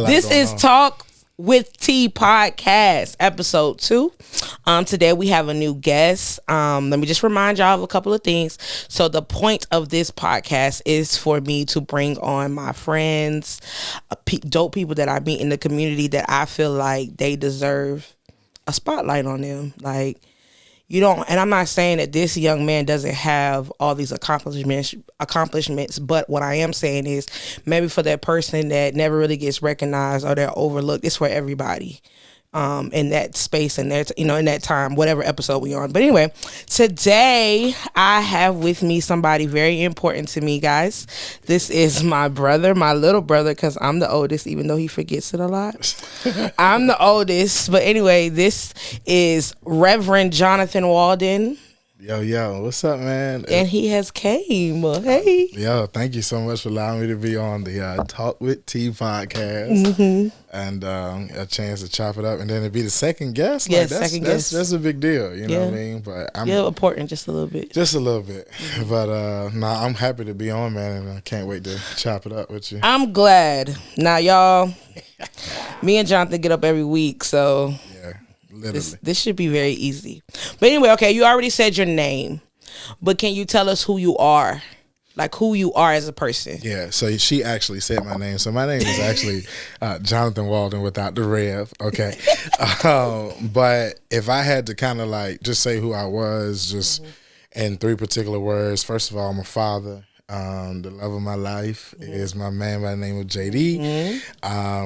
This is Talk with T podcast episode 2. Today we have a new guest. Let me just remind y'all of a couple of things. So the point of this podcast is for me to bring on my friends, dope people that I meet in the community that I feel like they deserve a spotlight on them. Like, you don't, and I'm not saying that this young man doesn't have all these accomplishments, but what I am saying is maybe for that person that never really gets recognized or they're overlooked, it's for everybody. In that space and there, in that time, whatever episode we on. But anyway, today I have with me somebody very important to me, guys. This is my brother, my little brother, because I'm the oldest, even though he forgets it a lot. I'm the oldest. But anyway, this is Reverend Jonathan Waldon. Yo, what's up, man? And he has came. Hey. Yo, thank you so much for allowing me to be on the Talk with T podcast and a chance to chop it up, and then to be the second guest. Yes, second guest. That's a big deal, you know what I mean? But I'm important just a little bit. But I'm happy to be on, man, and I can't wait to chop it up with you. I'm glad. Now, y'all, me and Jonathan get up every week, so. Yeah. Literally. This should be very easy. But anyway, okay, you already said your name, but can you tell us who you are? Like who you are as a person? Yeah, so she actually said my name. So my name is actually Jonathan Waldon without the rev, okay? But if I had to kind of like just say who I was just in 3 particular words, first of all, I'm a father. The love of my life is my man by the name of JD.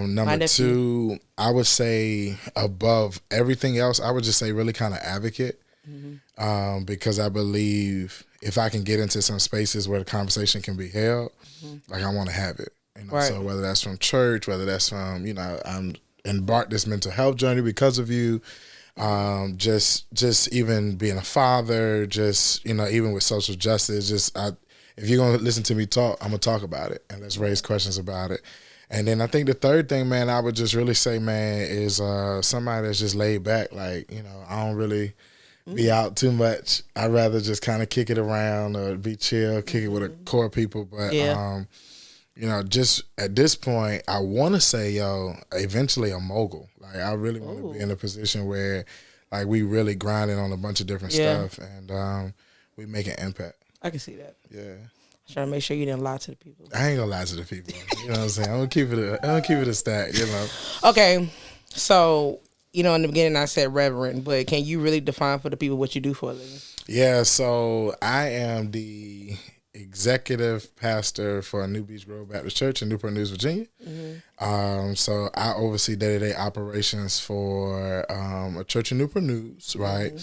Number 2, I would say above everything else, I would just say really kind of advocate. Because I believe if I can get into some spaces where the conversation can be held, like I want to have it. Right. So whether that's from church, whether that's from, I'm embarked this mental health journey because of you. Just even being a father, just, even with social justice, if you're going to listen to me talk, I'm going to talk about it, and let's raise questions about it. And then I think the third thing, man, I would just really say, man, is somebody that's just laid back. Like, I don't really be out too much. I'd rather just kind of kick it around or be chill, kick it with a core of people. But, just at this point, I want to say, eventually a mogul. Like, I really want to be in a position where, like, we really grinding on a bunch of different stuff, and we make an impact. I can see that. Yeah. I'm trying to make sure you didn't lie to the people. I ain't gonna lie to the people. You know what I'm saying? I'm gonna keep it a stack, Okay. So, in the beginning I said Reverend, but can you really define for the people what you do for a living? Yeah, so I am the executive pastor for New Beach Grove Baptist Church in Newport News, Virginia. So I oversee day-to-day operations for a church in Newport News, right?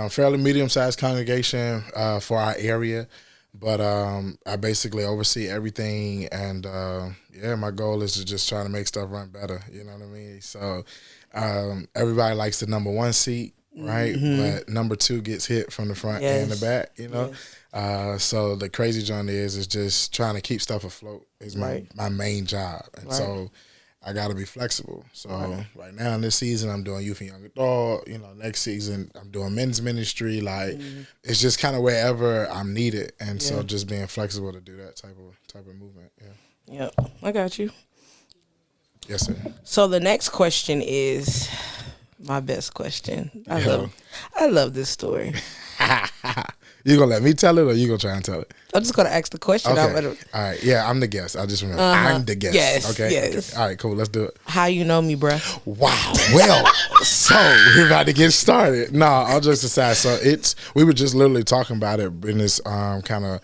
Fairly medium-sized congregation for our area, but I basically oversee everything, and my goal is to just try to make stuff run better, you know what I mean? So everybody likes the number 1 seat, right? But number 2 gets hit from the front and the back, Yes. So the crazy joint is just trying to keep stuff afloat is my main job, and so I got to be flexible. So right now in this season, I'm doing youth and young adult. Next season, I'm doing men's ministry. Like, it's just kind of wherever I'm needed. And so just being flexible to do that type of movement. Yeah. Yep. I got you. Yes, sir. So the next question is my best question. I love this story. You gonna let me tell it, or you gonna try and tell it? I'm just gonna ask the question. Okay. All right. Yeah, I'm the guest. I just remember. I'm the guest. Yes. Okay. Yes. Okay. All right. Cool. Let's do it. How you know me, bruh? Wow. Well, so we're about to get started. No, all jokes aside. So we were just literally talking about it in this kind of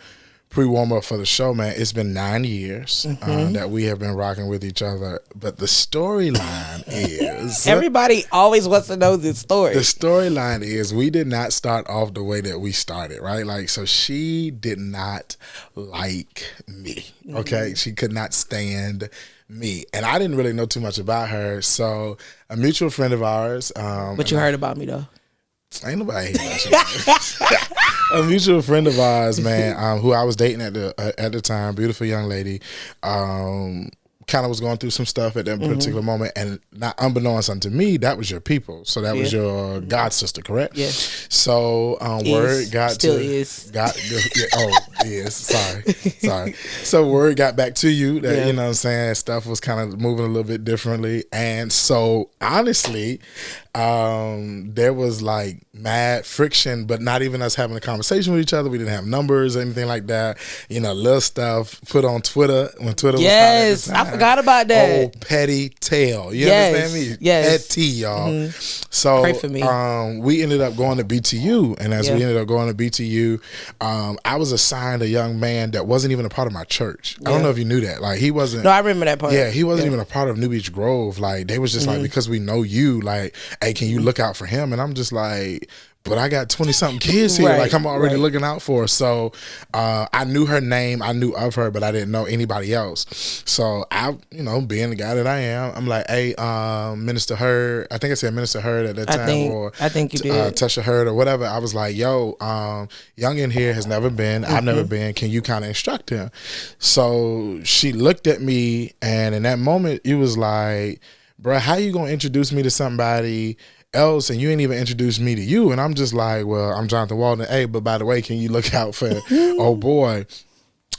pre-warm up for the show, man. It's been 9 years that we have been rocking with each other. But the storyline is... Everybody always wants to know this story. The storyline is we did not start off the way that we started, right? Like, so she did not like me, okay? She could not stand me. And I didn't really know too much about her. So a mutual friend of ours... but you heard about me, though. Ain't nobody hating about you. A mutual friend of ours, man, who I was dating at the time, beautiful young lady, kind of was going through some stuff at that particular moment, and not unbeknownst unto me, that was your people. So that was your god sister, correct? Yeah. So word got still to is. Sorry. So word got back to you that you know what I'm saying, stuff was kind of moving a little bit differently, and so honestly, there was like mad friction, but not even us having a conversation with each other. We didn't have numbers or anything like that. You know, little stuff put on Twitter when Twitter was Yes, I forgot about that. Old petty tail. You understand me? Yes. Petty, y'all. So Pray for me. we ended up going to BTU, and as we ended up going to BTU, I was assigned a young man that wasn't even a part of my church. I don't know if you knew that. Like, he wasn't. No, I remember that part. Yeah, he wasn't even a part of New Beach Grove. Like, they was just like, because we know you, like, hey, can you look out for him? And I'm just like, but I got 20-something kids here. Like, I'm already looking out for her. So I knew her name. I knew of her, but I didn't know anybody else. So I, you know, being the guy that I am, I'm like, hey, Minister Hurd. I think I said Minister Hurd at that time. I think you did. Tesha Hurd or whatever. I was like, yo, young in here has never been. I've never been. Can you kind of instruct him? So she looked at me, and in that moment, it was like, bruh, how you going to introduce me to somebody else and you ain't even introduced me to you? And I'm just like, well, I'm Jonathan Waldon. Hey, but by the way, can you look out for old boy?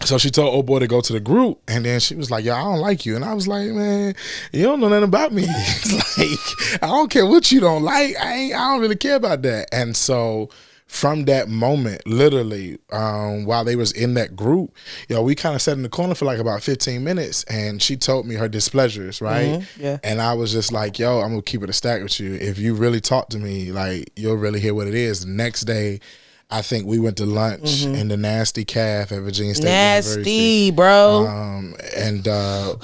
So she told old boy to go to the group, and then she was like, yo, I don't like you. And I was like, man, you don't know nothing about me. Like, I don't care what you don't like. I don't really care about that. And so from that moment, literally, while they was in that group, you know, we kind of sat in the corner for like about 15 minutes, and she told me her displeasures, right? Yeah. And I was just like, yo, I'm going to keep it a stack with you. If you really talk to me, like, you'll really hear what it is. The next day, I think we went to lunch in the Nasty Calf at Virginia State University. Bro. And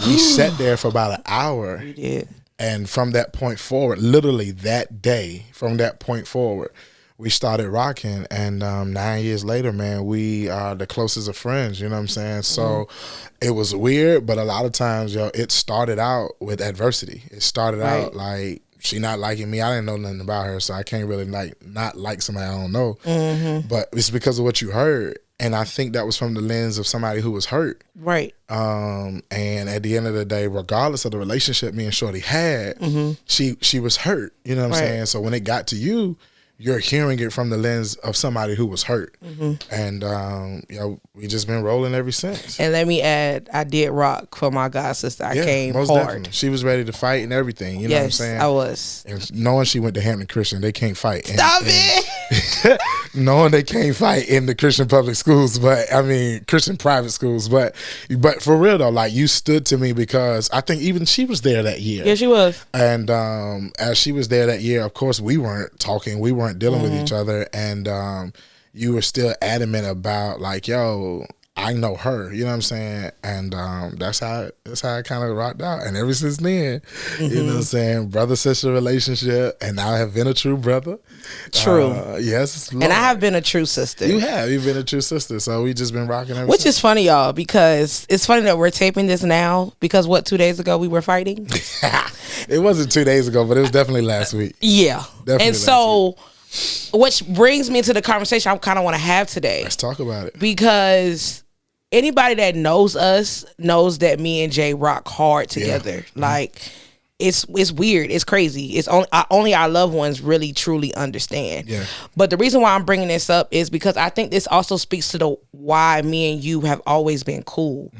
we sat there for about an hour. We did. And from that point forward, literally that day, from that point forward, we started rocking, and 9 years later, man, we are the closest of friends, you know what I'm saying? So it was weird, but a lot of times, yo, it started out with adversity. It started out like, she not liking me. I didn't know nothing about her, so I can't really not like somebody I don't know. But it's because of what you heard. And I think that was from the lens of somebody who was hurt. Right. And at the end of the day, regardless of the relationship me and Shorty had, she was hurt. You know what I'm saying? So when it got to you, you're hearing it from the lens of somebody who was hurt. And, you know, we just been rolling ever since. And let me add, I did rock for my god sister. I came most hard. Definitely. She was ready to fight and everything. You know what I'm saying? I was. And knowing she went to Hampton Christian, they can't fight. Stop it! Knowing they can't fight in the Christian public schools, but I mean Christian private schools, but for real though, like, you stood to me because I think even she was there that year. Yeah, she was. And as she was there that year, of course we weren't talking, we weren't dealing with each other, and you were still adamant about like, yo, I know her, you know what I'm saying? And that's how I kind of rocked out. And ever since then, you know what I'm saying, brother-sister relationship, and I have been a true brother. True. Yes. Lord. And I have been a true sister. You've been a true sister. So we just been rocking ever Which since. is funny, y'all, because it's funny that we're taping this now, because 2 days ago we were fighting? It wasn't 2 days ago, but it was definitely last week. Yeah. Definitely. And so, which brings me to the conversation I kind of want to have today. Let's talk about it. Because anybody that knows us knows that me and Jay rock hard together. Like, it's weird. It's crazy. It's only our loved ones really truly understand. Yeah. But the reason why I'm bringing this up is because I think this also speaks to the why me and you have always been cool.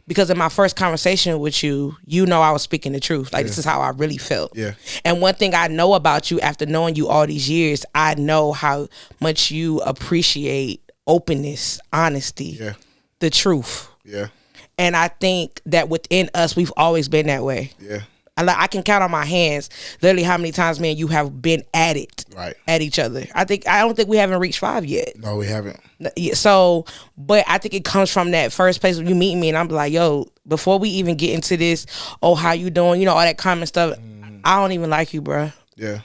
Because in my first conversation with you, you know I was speaking the truth. Like, this is how I really felt. Yeah. And one thing I know about you after knowing you all these years, I know how much you appreciate openness, honesty, the truth. Yeah. And I think that within us, we've always been that way. Yeah. I can count on my hands literally how many times me and you have been at it, at each other. I don't think we haven't reached 5 yet. No, we haven't. So, but I think it comes from that first place when you meet me and I'm like, yo, before we even get into this, oh, how you doing? You know, all that common stuff. I don't even like you, bro. Yeah.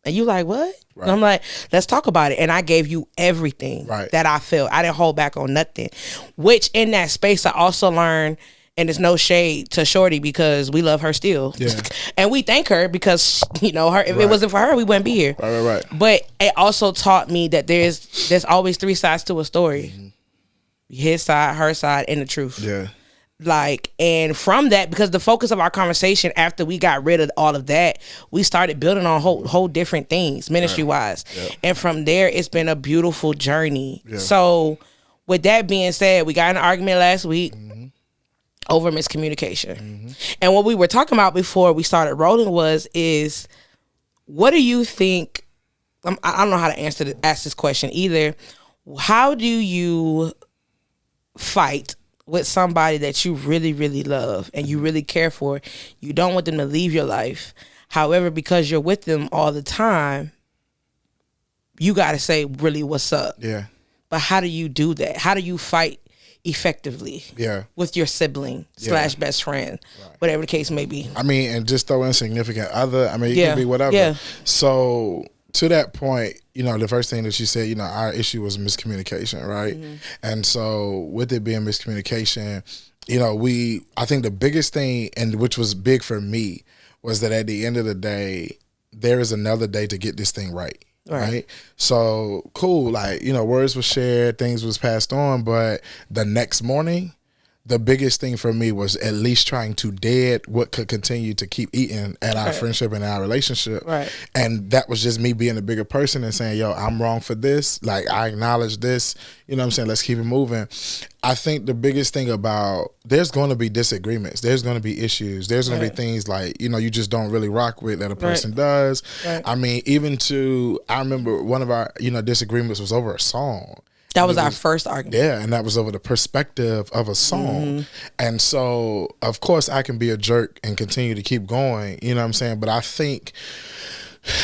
And you like, what? Right. And I'm like, let's talk about it. And I gave you everything that I felt. I didn't hold back on nothing. Which in that space, I also learned, and there's no shade to Shorty because we love her still. Yeah. And we thank her because, you know, her. If it wasn't for her, we wouldn't be here. Right. But it also taught me that there's always 3 sides to a story. His side, her side, and the truth. Yeah. Like, and from that, because the focus of our conversation after we got rid of all of that, we started building on whole different things ministry wise. Yep. And from there, it's been a beautiful journey. Yeah. So with that being said, we got in an argument last week over miscommunication. And what we were talking about before we started rolling is what do you think, I don't know how to ask this question either. How do you fight with somebody that you really, really love and you really care for? You don't want them to leave your life. However, because you're with them all the time, you got to say really what's up. Yeah. But how do you do that? How do you fight effectively with your sibling / best friend, whatever the case may be? I mean, and just throw in significant other. I mean, it could be whatever. Yeah. So to that point, you know, the first thing that you said, you know, our issue was miscommunication, right? And so with it being miscommunication, you know, I think the biggest thing, and which was big for me, was that at the end of the day, there is another day to get this thing right. Right. So cool. Like, you know, words were shared, things was passed on, but the next morning, the biggest thing for me was at least trying to dead what could continue to keep eating at our friendship and our relationship. Right. And that was just me being a bigger person and saying, yo, I'm wrong for this. Like, I acknowledge this. You know what I'm saying? Let's keep it moving. I think the biggest thing about, there's going to be disagreements. There's going to be issues. There's going to be things like, you know, you just don't really rock with that a person does. Right. I mean, I remember one of our, you know, disagreements was over a song. That was our first argument. Yeah, and that was over the perspective of a song. And so, of course, I can be a jerk and continue to keep going, you know what I'm saying? But I think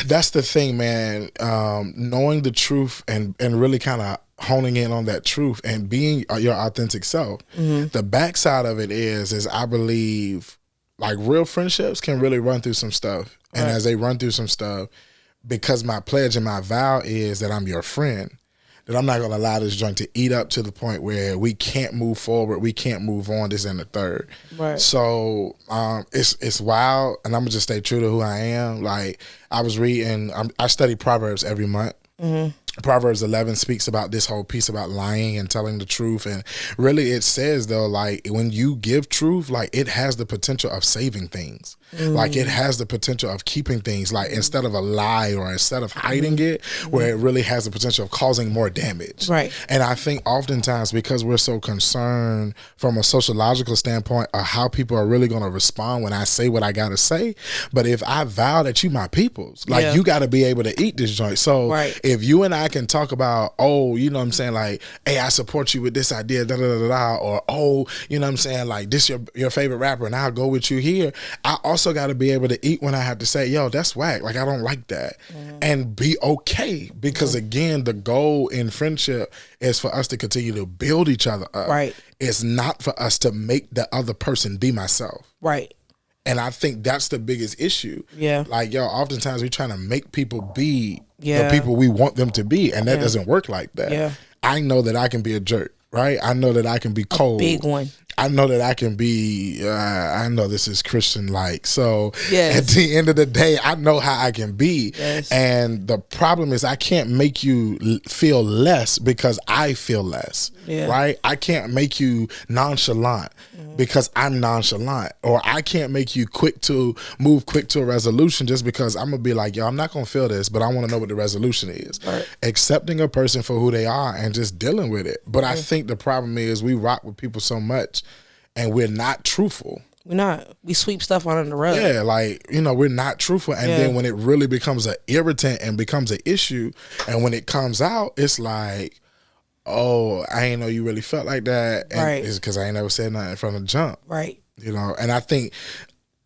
that's the thing, man, knowing the truth and really kind of honing in on that truth and being your authentic self. The backside of it is I believe, like, real friendships can really run through some stuff. And as they run through some stuff, because my pledge and my vow is that I'm your friend, that I'm not going to allow this joint to eat up to the point where we can't move forward, we can't move on, this and the third. Right. So it's wild, and I'm going to just stay true to who I am. Like, I was reading, I study Proverbs every month. Proverbs 11 speaks about this whole piece about lying and telling the truth. And really it says, though, like, when you give truth, like, it has the potential of saving things. Like, it has the potential of keeping things, like, instead of a lie or instead of hiding it, where it really has the potential of causing more damage. Right. And I think oftentimes, because we're so concerned from a sociological standpoint of how people are really going to respond when I say what I got to say, but if I vow that you my peoples, like, you got to be able to eat this joint. So if you and I can talk about, oh, you know what I'm saying, like, hey, I support you with this idea, da da da da, or, oh, you know what I'm saying, like, this your favorite rapper and I'll go with you here. I also got to be able to eat when I have to say, yo, that's whack, like, I don't like that, and be okay, because again, the goal in friendship is for us to continue to build each other up. Right. It's not for us to make the other person be myself. Right. And I think that's the biggest issue. Yeah. Like, yo, oftentimes we're trying to make people be the people we want them to be, and that doesn't work like that. Yeah. I know that I can be a jerk, right? I know that I can be cold. A big one. I know that I can be, I know this is Christian-like. So at the end of the day, I know how I can be. Yes. And the problem is I can't make you feel less because I feel less, right? I can't make you nonchalant because I'm nonchalant. Or I can't make you move quick to a resolution just because I'm going to be like, yo, I'm not going to feel this, but I want to know what the resolution is. Right. Accepting a person for who they are and just dealing with it. But I think the problem is we rock with people so much and we're not truthful. We're not. We sweep stuff under the rug. Yeah, like, you know, we're not truthful. And then when it really becomes an irritant and becomes an issue, and when it comes out, it's like, oh, I ain't know you really felt like that. And it's because I ain't never said nothing from the jump. Right. You know, and I think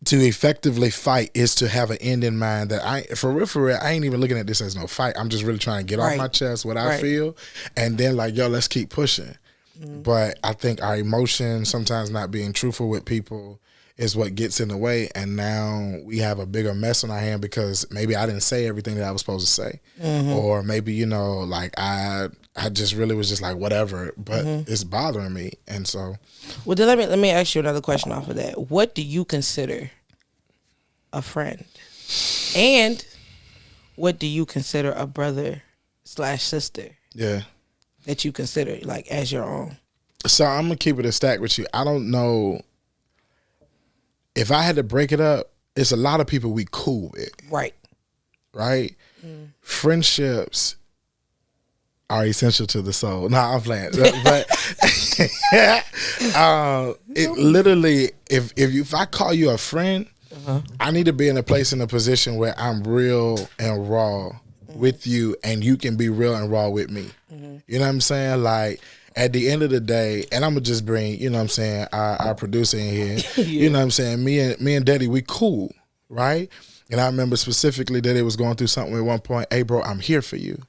to effectively fight is to have an end in mind that for real, I ain't even looking at this as no fight. I'm just really trying to get off my chest what I feel. And then, like, yo, let's keep pushing. But I think our emotions, sometimes not being truthful with people, is what gets in the way. And now we have a bigger mess on our hand because maybe I didn't say everything that I was supposed to say. Or maybe, you know, like I just really was just like, whatever, but it's bothering me. And so. Well, then let me ask you another question off of that. What do you consider a friend? And what do you consider a brother / sister? Yeah. That you consider, like, as your own? So I'm gonna keep it a stack with you. I don't know if I had to break it up. It's a lot of people we cool with, Right. right? Friendships are essential to the soul. No, I'm playing, but it literally, if I call you a friend, I need to be in a place, in a position where I'm real and raw with you, and you can be real and raw with me. You know what I'm saying? Like, at the end of the day, and I'm gonna just bring, you know what I'm saying, our producer in here. You know what I'm saying? Me and Daddy, we cool, right? And I remember specifically that it was going through something at one point. Hey, bro, I'm here for you.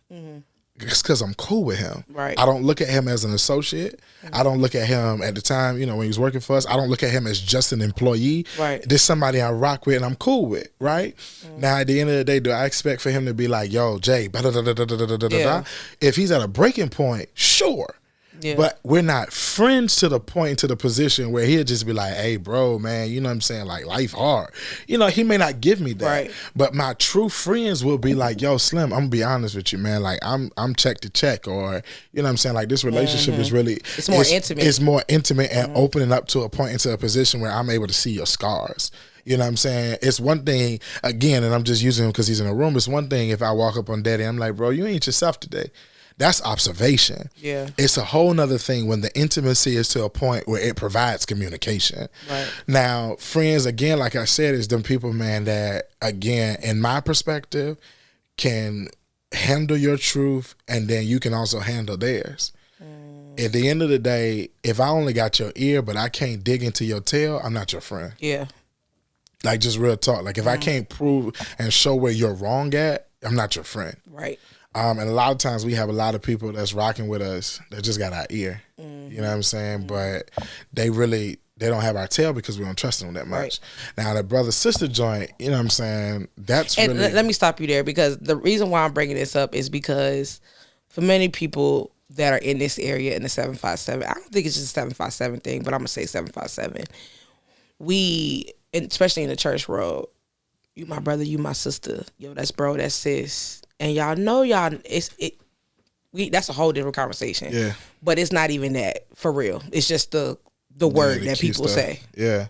It's because I'm cool with him. Right. I don't look at him as an associate. I don't look at him at the time, you know, when he was working for us. I don't look at him as just an employee. Right. This somebody I rock with and I'm cool with, right? Now, at the end of the day, do I expect for him to be like, yo, Jay, Yeah. if he's at a breaking point, sure. Yeah. But we're not friends to the point, to the position where he'll just be like, hey, bro, man, you know what I'm saying? Like, life hard. You know, he may not give me that. Right. But my true friends will be like, yo, Slim, I'm going to be honest with you, man. Like, I'm check to check. Or, you know what I'm saying? Like, this relationship is really... It's more intimate. It's more intimate and opening up to a point, into a position where I'm able to see your scars. You know what I'm saying? It's one thing, again, and I'm just using him because he's in a room. It's one thing if I walk up on Daddy, I'm like, bro, you ain't yourself today. That's observation. Yeah. It's a whole nother thing when the intimacy is to a point where it provides communication. Right. Now, friends, again, like I said, is them people, man, that, again, in my perspective, can handle your truth, and then you can also handle theirs. At the end of the day, if I only got your ear, but I can't dig into your tail, I'm not your friend. Yeah. Like, just real talk. Like, if I can't prove and show where you're wrong at, I'm not your friend. Right. And a lot of times we have a lot of people that's rocking with us that just got our ear. You know what I'm saying? But they don't have our tail because we don't trust them that much. Right. Now, the brother-sister joint, you know what I'm saying, that's And really... let me stop you there, because the reason why I'm bringing this up is because for many people that are in this area in the 757, I don't think it's just a 757 thing, but I'm going to say 757. We, especially in the church world, you my brother, you my sister, yo, that's bro, that's sis. And y'all know that's a whole different conversation. Yeah. But it's not even that, for real. It's just the word the that key people stuff. say. Yeah.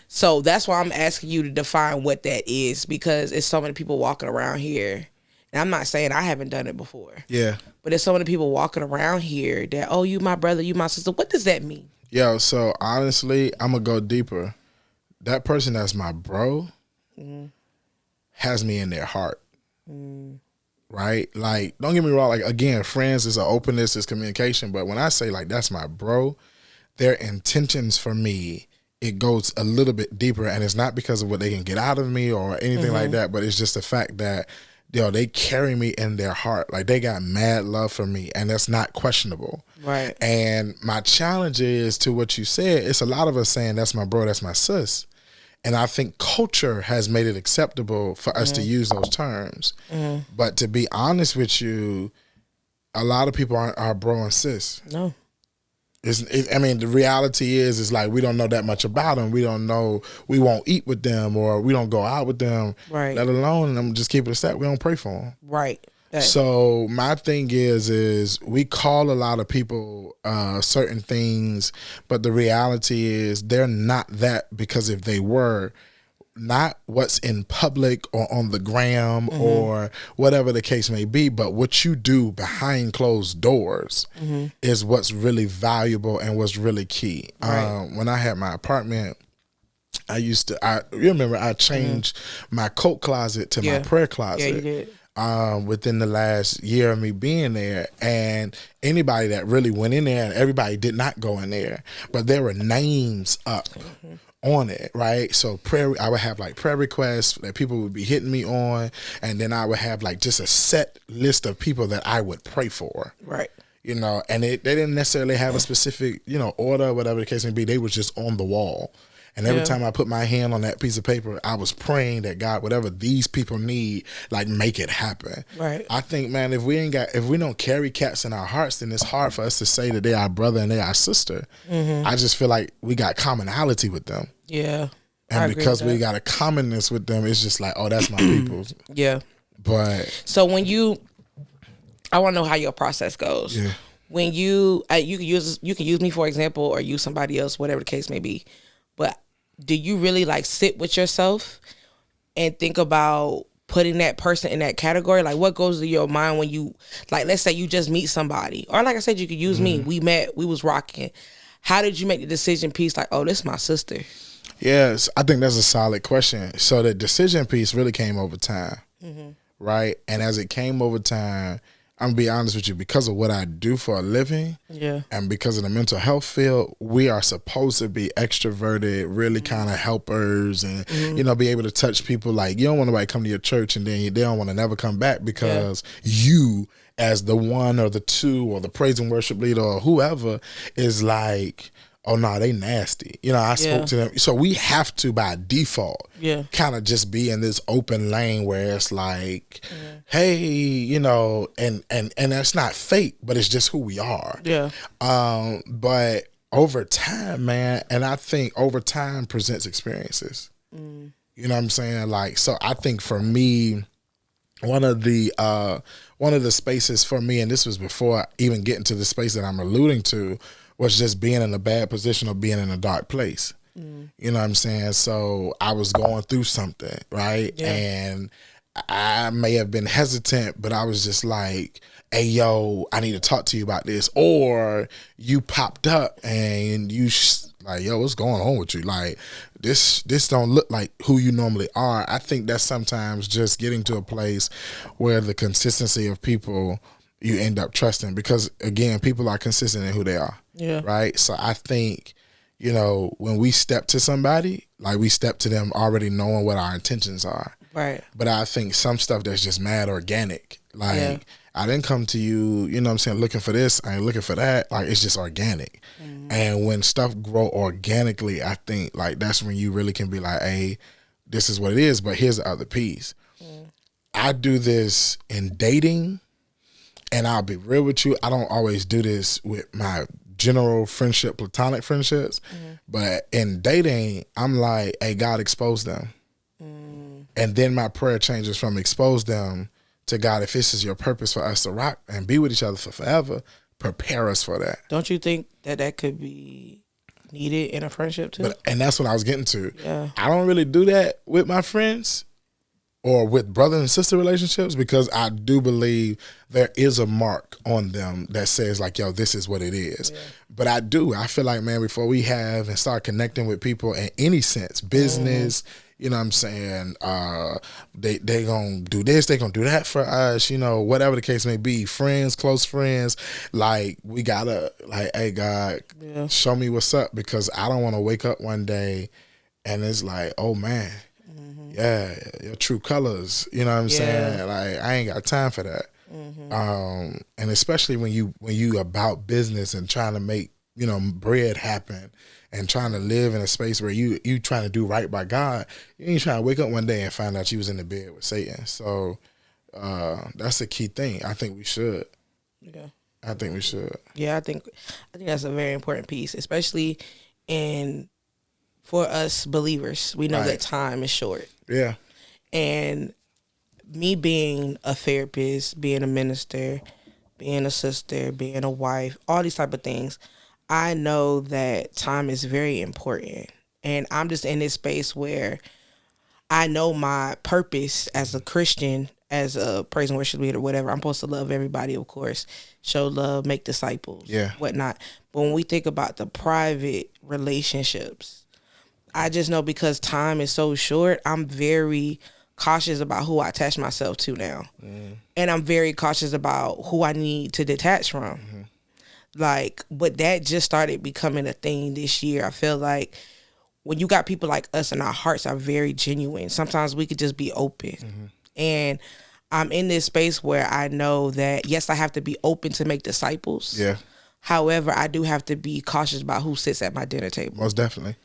So that's why I'm asking you to define what that is, because it's so many people walking around here. And I'm not saying I haven't done it before. Yeah. But there's so many people walking around here that, oh, you my brother, you my sister. What does that mean? Yo, so honestly, I'm going to go deeper. That person that's my bro has me in their heart. Right? Like, don't get me wrong. Like, again, friends is an openness, is communication. But when I say, like, that's my bro, their intentions for me, it goes a little bit deeper. And it's not because of what they can get out of me or anything like that. But it's just the fact that, yo, they carry me in their heart. Like, they got mad love for me. And that's not questionable. Right. And my challenge is to what you said. It's a lot of us saying, that's my bro, that's my sis. And I think culture has made it acceptable for us to use those terms. But to be honest with you, a lot of people aren't our bro and sis. No. I mean, the reality is like, we don't know that much about them. We don't know, we won't eat with them, or we don't go out with them. Right. Let alone, and I'm just keeping it a step, we don't pray for them. Right. So my thing is we call a lot of people certain things, but the reality is they're not that, because if they were, not what's in public or on the gram or whatever the case may be, but what you do behind closed doors is what's really valuable and what's really key. Right. When I had my apartment, you remember I changed my coat closet to my prayer closet. Yeah, you did. Within the last year of me being there, and anybody that really went in there, and everybody did not go in there, but there were names up on it, right? So I would have like prayer requests that people would be hitting me on, and then I would have like just a set list of people that I would pray for. Right. You know, and they didn't necessarily have a specific, order, whatever the case may be. They were just on the wall. And every time I put my hand on that piece of paper, I was praying that God, whatever these people need, like, make it happen. Right. I think, man, if we don't carry cats in our hearts, then it's hard for us to say that they're our brother and they're our sister. I just feel like we got commonality with them. Yeah. And because we got a commonness with them, it's just like, oh, that's my people. Yeah. But so I want to know how your process goes. Yeah. when you can use me for example, or use somebody else, whatever the case may be. But do you really like sit with yourself and think about putting that person in that category? Like, what goes through your mind when you, like, let's say you just meet somebody, or like I said, you could use me. We met, we was rocking. How did you make the decision piece? Like, oh, this is my sister. Yes, I think that's a solid question. So the decision piece really came over time, right? And as it came over time, I'm gonna be honest with you, because of what I do for a living, and because of the mental health field, we are supposed to be extroverted, really kind of helpers, and you know, be able to touch people. Like, you don't want nobody to come to your church and then they don't want to never come back because you, as the one or the two or the praise and worship leader or whoever, is like, oh no, they nasty. You know, I spoke to them. So we have to, by default, kind of just be in this open lane where it's like, hey, you know, and that's not fake, but it's just who we are. But over time, man, and I think over time presents experiences. You know what I'm saying? Like, so I think for me, one of the spaces for me, and this was before even getting to the space that I'm alluding to, was just being in a bad position or being in a dark place. You know what I'm saying? So I was going through something, right? And I may have been hesitant, but I was just like, hey, yo, I need to talk to you about this. Or you popped up and you like, yo, what's going on with you? Like, this don't look like who you normally are. I think that's sometimes just getting to a place where the consistency of people you end up trusting, because again, people are consistent in who they are. Right. So I think, you know, when we step to somebody, like, we step to them already knowing what our intentions are. Right. But I think some stuff that's just mad organic. Like, I didn't come to you, you know what I'm saying, looking for this, I ain't looking for that. Like, it's just organic. And when stuff grow organically, I think, like, that's when you really can be like, hey, this is what it is, but here's the other piece. I do this in dating, and I'll be real with you, I don't always do this with my general friendship, platonic friendships, but in dating, I'm like, hey, God, expose them. And then my prayer changes from expose them to, God, if this is your purpose for us to rock and be with each other for forever, prepare us for that. Don't you think that could be needed in a friendship too? And that's what I was getting to. I don't really do that with my friends or with brother and sister relationships, because I do believe there is a mark on them that says, like, yo, this is what it is. But I feel like, man, before we have and start connecting with people in any sense, business, you know what I'm saying, they gonna do this, they gonna do that for us, you know, whatever the case may be, friends, close friends, like, we gotta, like, hey, God, show me what's up, because I don't want to wake up one day and it's like, oh man, your true colors, you know what I'm saying? Like, I ain't got time for that. And especially when you about business and trying to make, you know, bread happen and trying to live in a space where you trying to do right by God, you ain't trying to wake up one day and find out you was in the bed with Satan. So that's a key thing. I think we should. I think we should. I think that's a very important piece, especially for us believers. We know that time is short. And me being a therapist, being a minister, being a sister, being a wife, all these type of things, I know that time is very important. And I'm just in this space where I know my purpose as a Christian, as a praise and worship leader, whatever. I'm supposed to love everybody, of course, show love, make disciples, whatnot. But when we think about the private relationships, I just know, because time is so short, I'm very cautious about who I attach myself to now. And I'm very cautious about who I need to detach from. Like, but that just started becoming a thing this year. I feel like when you got people like us and our hearts are very genuine, sometimes we could just be open. And I'm in this space where I know that, yes, I have to be open to make disciples. However, I do have to be cautious about who sits at my dinner table. Most definitely.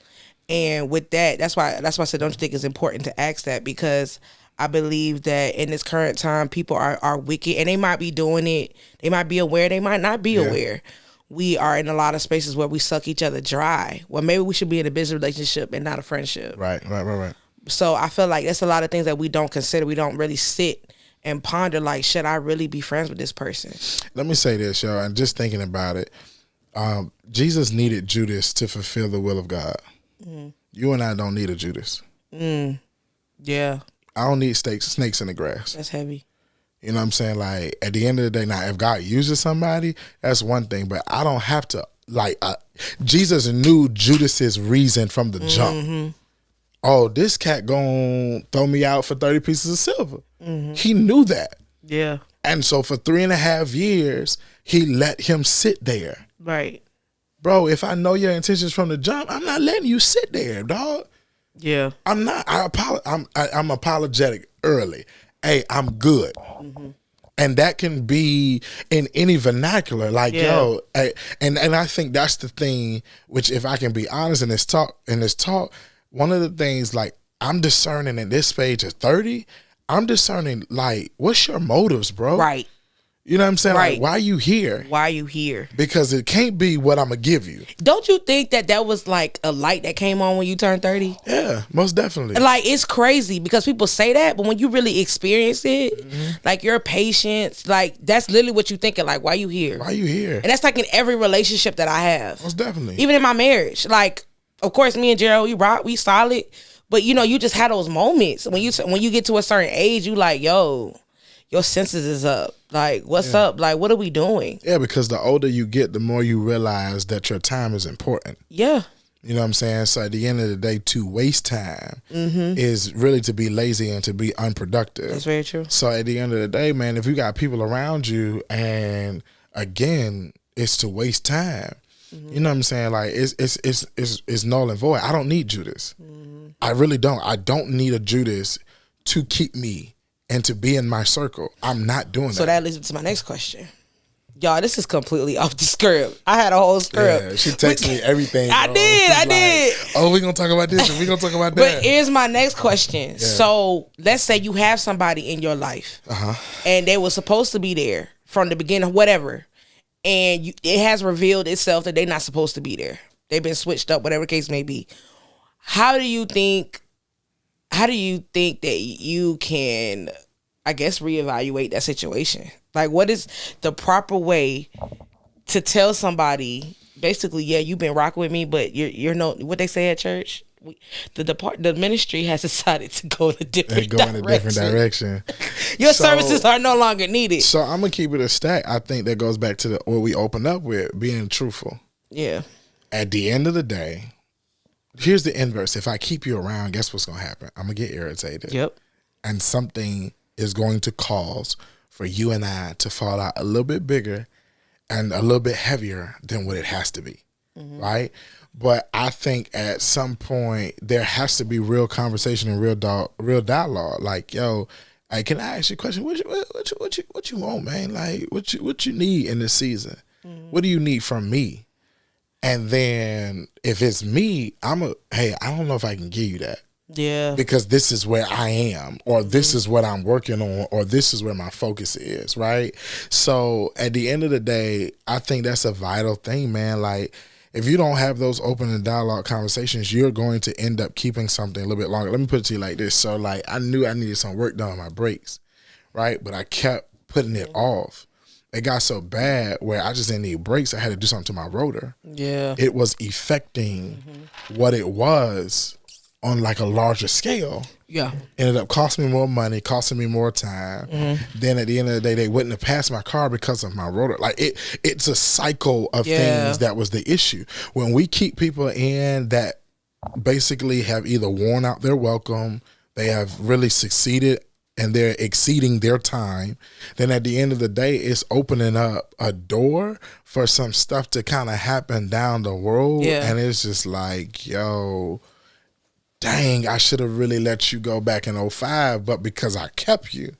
And with that, that's why I said, don't you think it's important to ask that? Because I believe that in this current time, people are wicked, and they might be doing it. They might be aware. They might not be aware. We are in a lot of spaces where we suck each other dry. Well, maybe we should be in a business relationship and not a friendship. Right. So I feel like there's a lot of things that we don't consider. We don't really sit and ponder, like, should I really be friends with this person? Let me say this, y'all, and just thinking about it, Jesus needed Judas to fulfill the will of God. You and I don't need a Judas. Yeah. I don't need snakes in the grass. That's heavy. You know what I'm saying? Like, at the end of the day, now, if God uses somebody, that's one thing, but I don't have to, like, Jesus knew Judas's reason from the jump. Oh, this cat gonna throw me out for 30 pieces of silver. He knew that. Yeah. And so for 3.5 years, he let him sit there. Right. Bro, if I know your intentions from the jump, I'm not letting you sit there, dog. Yeah. I'm not. I'm apologetic early. Hey, I'm good. And that can be in any vernacular. Like, yo, and I think that's the thing, which, if I can be honest in this talk, one of the things, like, I'm discerning in this stage of 30, I'm discerning, like, what's your motives, bro? Right. You know what I'm saying? Right. Like, why are you here? Why are you here? Because it can't be what I'm going to give you. Don't you think that was like a light that came on when you turned 30? Yeah, most definitely. Like, it's crazy because people say that, but when you really experience it, like, your patience, like, that's literally what you thinking. Like, why you here? Why you here? And that's like in every relationship that I have. Most definitely. Even in my marriage. Like, of course, me and Gerald, we rock, we solid. But, you know, you just had those moments. When you get to a certain age, you like, yo, your senses is up. Like, what's up? Like, what are we doing? Yeah, because the older you get, the more you realize that your time is important. Yeah. You know what I'm saying? So at the end of the day, to waste time is really to be lazy and to be unproductive. That's very true. So at the end of the day, man, if you got people around you, and again, it's to waste time. You know what I'm saying? Like, it's null and void. I don't need Judas. I really don't. I don't need a Judas to keep me and to be in my circle. I'm not doing that. So that leads me to my next question. Y'all, this is completely off the script. I had a whole script. Yeah, she texted me everything. I did. Oh, we're going to talk about this and we're going to talk about that. But here's my next question. Yeah. So let's say you have somebody in your life and they were supposed to be there from the beginning, whatever, and it has revealed itself that they're not supposed to be there. They've been switched up, whatever the case may be. How do you think that you can, I guess, reevaluate that situation? Like, what is the proper way to tell somebody, basically, yeah, you've been rocking with me, but you're no, what they say at church, the ministry has decided to go in a different direction. Your services are no longer needed. So I'm gonna keep it a stack. I think that goes back to what we opened up with, being truthful. Yeah. At the end of the day, here's the inverse. If I keep you around, guess what's gonna happen? I'm gonna get irritated. Yep. And something is going to cause for you and I to fall out a little bit bigger and a little bit heavier than what it has to be, right? But I think at some point there has to be real conversation and real dialogue. Like, yo, hey, can I ask you a question? What you want, man? Like, what you need in this season? What do you need from me? And then if it's me, hey, I don't know if I can give you that. Yeah. Because this is where I am, or this is what I'm working on, or this is where my focus is, right? So at the end of the day, I think that's a vital thing, man. Like, if you don't have those open and dialogue conversations, you're going to end up keeping something a little bit longer. Let me put it to you like this. So, like, I knew I needed some work done on my brakes, right? But I kept putting it off. It got so bad where I just didn't need brakes. I had to do something to my rotor. Yeah. It was affecting what it was on like a larger scale. Yeah. Ended up costing me more money, costing me more time. Then at the end of the day, they wouldn't have passed my car because of my rotor. Like, it's a cycle of things that was the issue. When we keep people in that basically have either worn out their welcome, they have really succeeded and they're exceeding their time, then at the end of the day, it's opening up a door for some stuff to kind of happen down the road. Yeah. And it's just like, yo, dang, I should have really let you go back in 2005, but because I kept you,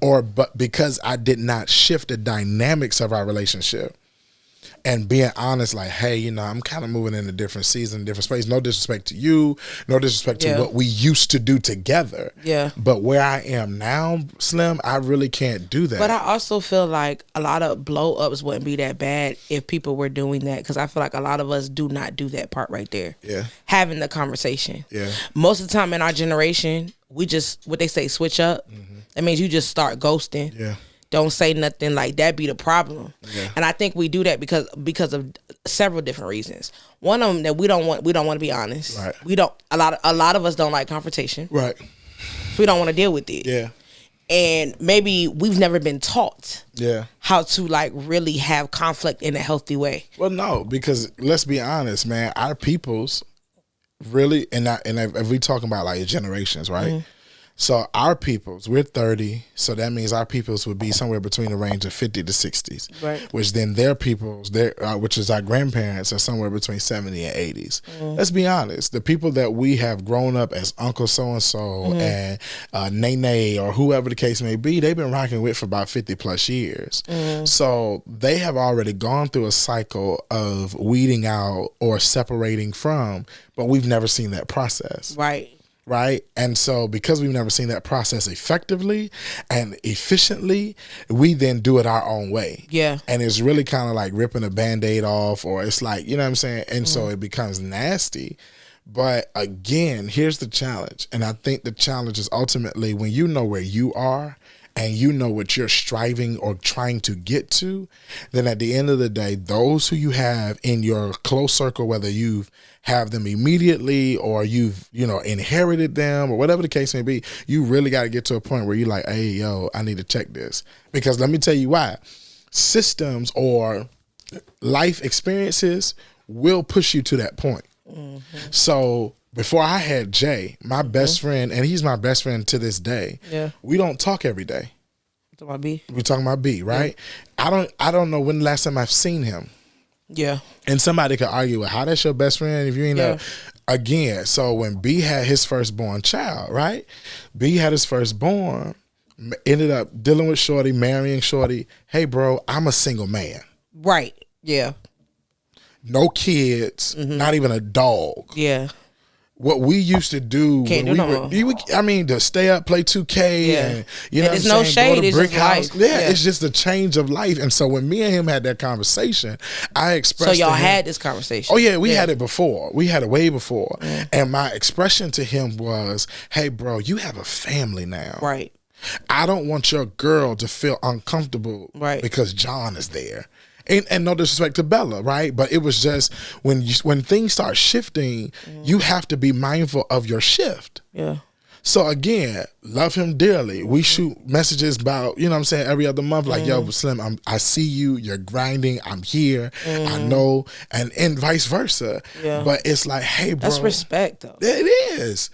but because I did not shift the dynamics of our relationship and being honest, like, hey, you know, I'm kind of moving in a different season, different space. No disrespect to you, no disrespect to what we used to do together. Yeah. But where I am now, Slim, I really can't do that. But I also feel like a lot of blow-ups wouldn't be that bad if people were doing that, because I feel like a lot of us do not do that part right there. Yeah. Having the conversation. Yeah. Most of the time in our generation, we just, what they say, switch up. that means you just start ghosting. Yeah. Don't say nothing, like that be the problem. Yeah. And I think we do that because of several different reasons. One of them that we don't want to be honest. Right. We don't a lot of us don't like confrontation. Right. We don't want to deal with it. Yeah. And maybe we've never been taught how to like really have conflict in a healthy way. Well, no, because let's be honest, man, our peoples really, and if we talking about like generations, right? Mm-hmm. So our peoples, we're 30, so that means our peoples would be somewhere between the range of 50 to 60s, right? Which then their peoples, which is our grandparents, are somewhere between 70 and 80s. Mm-hmm. Let's be honest, the people that we have grown up as Uncle So-and-so and Nene or whoever the case may be, they've been rocking with for about 50 plus years. Mm-hmm. So they have already gone through a cycle of weeding out or separating from, but we've never seen that process. Right. Right. And so because we've never seen that process effectively and efficiently, we then do it our own way. Yeah. And it's really kind of like ripping a Band-Aid off, or it's like, you know what I'm saying? And so it becomes nasty. But again, here's the challenge. And I think the challenge is ultimately when you know where you are and you know what you're striving or trying to get to, then at the end of the day, those who you have in your close circle, whether you've have them immediately or you've, inherited them or whatever the case may be, you really got to get to a point where you're like, hey, yo, I need to check this. Because let me tell you why. Systems or life experiences will push you to that point. Mm-hmm. So before I had Jay, my best friend, and he's my best friend to this day, we don't talk every day. Talking about B? We're talking about B, right? Yeah. I don't know when the last time I've seen him. Yeah. And somebody could argue with how that's your best friend if you ain't know. Again, so when B had his firstborn child, right? B had his firstborn, ended up dealing with Shorty, marrying Shorty. Hey, bro, I'm a single man. Right. Yeah. No kids, not even a dog. Yeah. What we used to do, to stay up, play 2K, and there's no shade. Go to brick house. It's just a change of life. And so when me and him had that conversation, I expressed. So y'all had this conversation? Oh yeah, we had it before. We had it way before. And my expression to him was, "Hey, bro, you have a family now, right? I don't want your girl to feel uncomfortable, right? Because John is there." And no disrespect to Bella, right? But it was just when things start shifting, you have to be mindful of your shift. Yeah. So again, love him dearly. We shoot messages about, every other month, like, yo, Slim, I see you, you're grinding, I'm here, I know, and vice versa. Yeah. But it's like, hey, bro. That's respect, though. It is.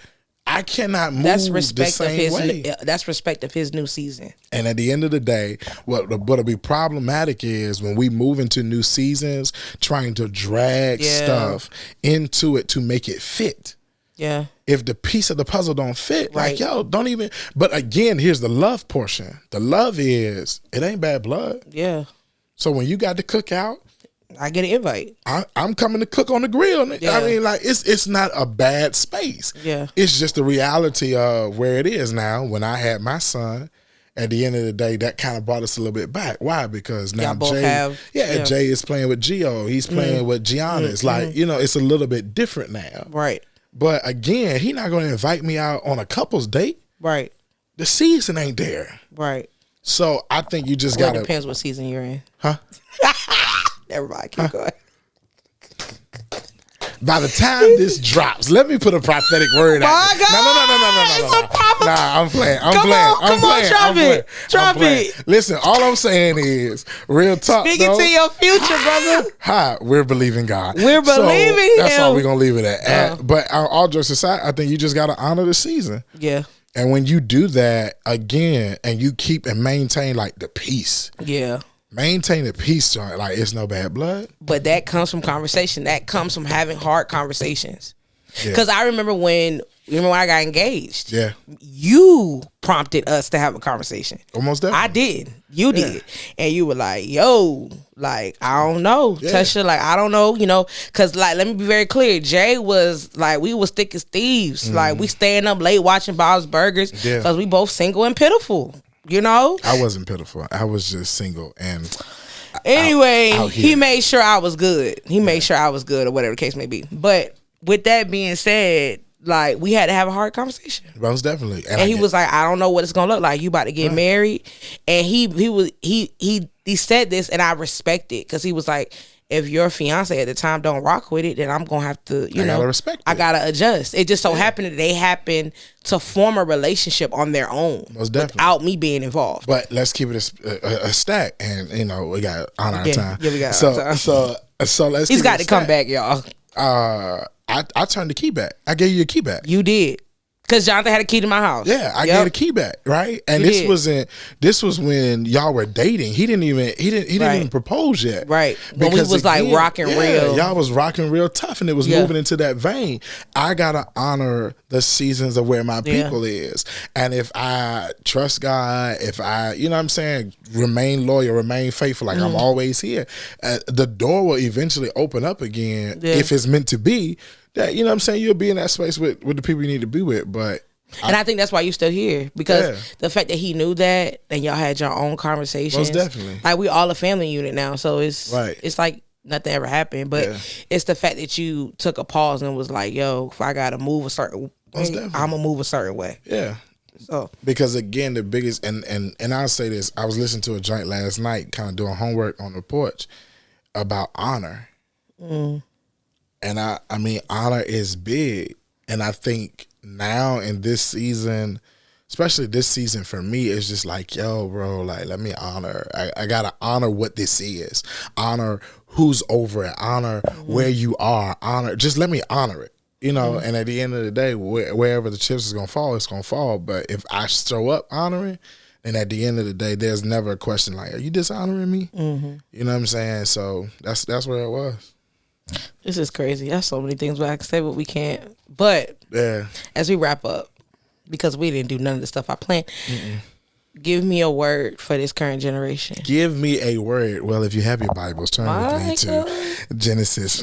I cannot move the same way. That's respect of his new season. And at the end of the day, what'll be problematic is when we move into new seasons, trying to drag stuff into it to make it fit. Yeah. If the piece of the puzzle don't fit, like, yo, don't even. But again, here's the love portion. The love is, it ain't bad blood. Yeah. So when you got the cookout, I get an invite. I'm coming to cook on the grill. Yeah. I mean, like, it's not a bad space. Yeah. It's just the reality of where it is now. When I had my son, at the end of the day, that kind of brought us a little bit back. Why? Because now Jay is playing with Gio. He's playing with Giannis. Like, it's a little bit different now. Right. But again, he's not going to invite me out on a couple's date. Right. The season ain't there. Right. So I think you just got to. It depends what season you're in. Huh? Never mind. Keep going. By the time this drops, let me put a prophetic word out. My God. No. Nah, I'm playing. Come on, drop it. Listen, all I'm saying is, real talk. Speaking to your future, brother. Hi, we're believing God. We're believing Him. That's all we're going to leave it at. But all jokes aside, I think you just got to honor the season. Yeah. And when you do that, again, and you keep and maintain, like, the peace. Yeah. Maintain the peace, joint. Like, it's no bad blood. But that comes from conversation. That comes from having hard conversations. Because I remember when I got engaged. Yeah. You prompted us to have a conversation. Almost definitely. I did. You did. And you were like, yo, like, I don't know. Yeah. Tasha, like, I don't know, Because, like, let me be very clear. Jay was, like, we was thick as thieves. Like, we staying up late watching Bob's Burgers. Because we both single and pitiful. I wasn't pitiful. I was just single and anyway, he made sure I was good. He made sure I was good or whatever the case may be. But with that being said, like we had to have a hard conversation. Most definitely. And he was like, I don't know what it's gonna look like. You about to get married. And he said this, and I respect it, because he was like, if your fiance at the time don't rock with it, then I'm gonna have to, I gotta adjust. It just so happened that they happened to form a relationship on their own, most definitely, without me being involved. But let's keep it a stack, and we got on our time. Yeah, we got so, our time. So let's. He's got to come back, y'all. I turned the key back. I gave you a key back. You did. Because Jonathan had a key to my house. Yeah, I gave the key back, right? And this was when y'all were dating. He didn't even propose yet. Right. When we was like rocking real. Y'all was rocking real tough, and it was moving into that vein. I gotta honor the seasons of where my people is. And if I trust God, if I, you know what I'm saying, remain loyal, remain faithful, like I'm always here, the door will eventually open up again if it's meant to be. That, you know what I'm saying, you'll be in that space with the people you need to be with. But I think that's why you're still here, because the fact that he knew that, and y'all had your own conversations. Most definitely. Like, we all a family unit now, so it's like nothing ever happened. But it's the fact that you took a pause and was like, yo, if I gotta move a certain way, I'm gonna move a certain way. Yeah. So because again, the biggest, and I'll say this, I was listening to a joint last night, kind of doing homework on the porch about honor. And I mean, honor is big. And I think now in this season, especially this season for me, it's just like, yo, bro, like, let me honor. I got to honor what this is. Honor who's over it. Honor where you are. Honor. Just let me honor it. And at the end of the day, wherever the chips is going to fall, it's going to fall. But if I show up honoring, and at the end of the day, there's never a question like, are you dishonoring me? You know what I'm saying? So that's where it was. This is crazy. There's so many things I can say, but we can't. But as we wrap up, because we didn't do none of the stuff I planned, give me a word for this current generation. Give me a word. Well, if you have your Bibles, turn with me to Genesis.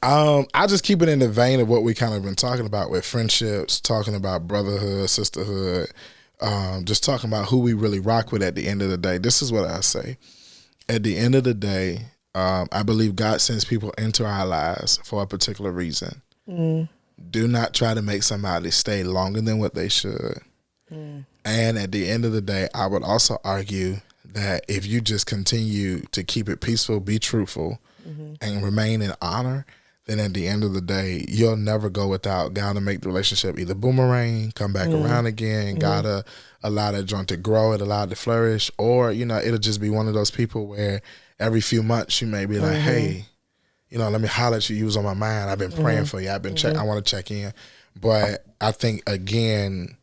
I'll just keep it in the vein of what we kind of been talking about with friendships, talking about brotherhood, sisterhood, just talking about who we really rock with at the end of the day. This is what I say. At the end of the day, I believe God sends people into our lives for a particular reason. Do not try to make somebody stay longer than what they should. And at the end of the day, I would also argue that if you just continue to keep it peaceful, be truthful, and remain in honor, then at the end of the day, you'll never go without God to make the relationship either boomerang, come back around again, God to allow that joint to grow, it allow it to flourish, or, it'll just be one of those people where every few months you may be like, hey, let me holler at you. You was on my mind. I've been praying for you. I've been I want to check in. But I think, again,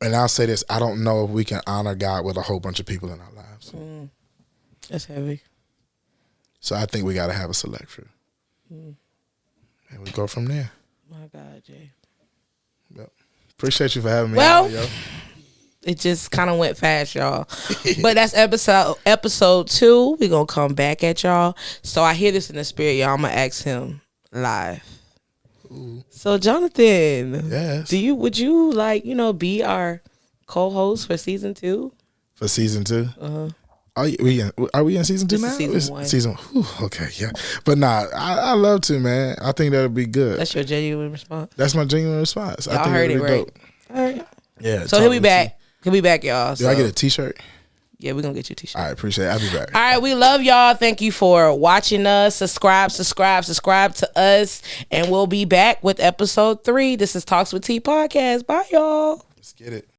and I'll say this, I don't know if we can honor God with a whole bunch of people in our lives. That's heavy. So I think we got to have a select few. And we go from there. My God, Jay. Yep. Appreciate you for having me. Well, it just kind of went fast, y'all. But that's episode 2. We're going to come back at y'all. So I hear this in the spirit, y'all. I'm going to ask him live. Ooh. So, Jonathan, yes. Would you be our co-host for season 2? For season 2? Uh-huh. Are we in season 2 now? Season 1. Season. Okay, yeah. But nah, I love to, man. I think that'll be good. That's your genuine response? That's my genuine response. Y'all heard it, right? Dope. All right. Yeah. So he'll be back. He'll be back, y'all. Do I get a t-shirt? Yeah, we're going to get you a t-shirt. All right, appreciate it. I'll be back. All right, we love y'all. Thank you for watching us. Subscribe to us. And we'll be back with episode 3. This is Talks with T Podcast. Bye, y'all. Let's get it.